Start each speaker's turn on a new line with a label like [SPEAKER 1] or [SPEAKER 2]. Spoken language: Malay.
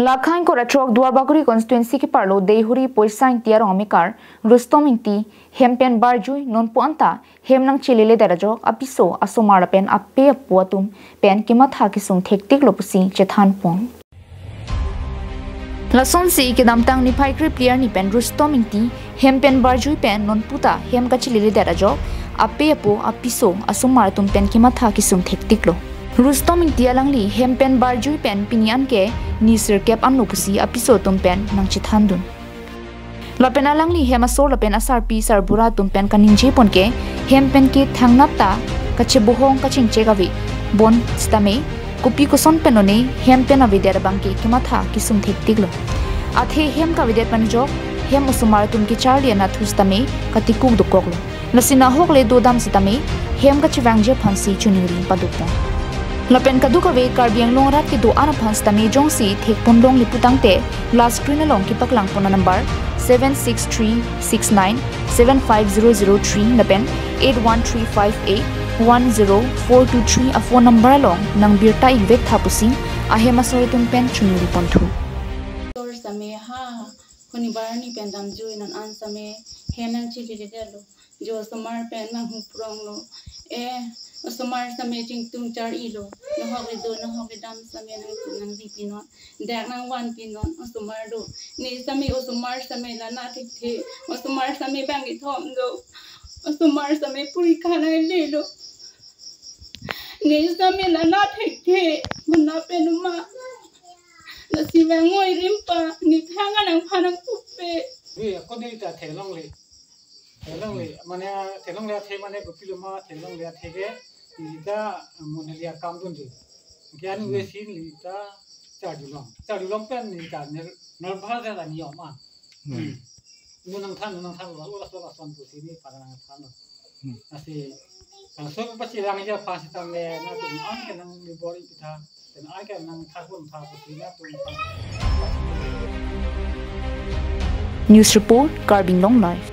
[SPEAKER 1] Lakhain ko ratrok Duarbakuri constituency ki parlo Deihori Poisa Engti arong amekar Rustom Engti hempen barjui nonpu anta hemnang chele darajok apiso asomara pen appe apuatum pen kimatha kisum thektik lopusi chethan pong Lason si kidamtang ni phai krip player ni pen Rustom Engti hempen barjui pen nonputa hem ka chele darajok appe apo apiso asomara tum pen kimatha kisum thektik lo Rustom Engti alangli hempen barjui pen pinian ke nisir kep amno pusi apiso tumpen nang chithandun lapen alangli hemasor lapen asar pi sar bura tumpen kaninje ponke hempen ke thangnapta kache bohong kaching chegawi bon stame kupi koson penone hempen avider bangke kimatha kisum thektiglo athe hem ka vider panjok hem usumar tumki charli na thustame katikuk dukoklo nasina hokle dodam sitame hem ka chiwangje phansi chuniri padupo Lapen kadukawe karbiang longrat ki do ana phans tame jongsi thek pondong liputangte last screen along ki paklang pona number 7636975003 lapen 8135810423 a phone number along nang birta igvek thapusi ahema soritun pen chunuri ponthu
[SPEAKER 2] tor same ha kuni barani pen dam jui nan an same henang chili de delo jo samar pen na hu prong lo Osomar same jing tung char ilo no hoge do no hoge dam same nang di pinon dak nang wan pinon osomar do ni same osomar same la na thik the osomar same bang i thom do osomar same puri khana le lo ni same la na thik the munna penuma la siwa ngoi rimpa ni thanga nang phanang pupe
[SPEAKER 3] wi ko ni ta thelong le mane thelong le the mane gopiloma thelong le thege ida monelia kamdun je gyan we sin lita chadulong pen ni ta nal bhar da ni oma nunang than wa ola so son tu sini parang than asi so pa si lang ja pa si tam le na tu an ke nang ni bori pitha ten ai ke nang thakun tha pu si na tu
[SPEAKER 1] News report Carbing Long Life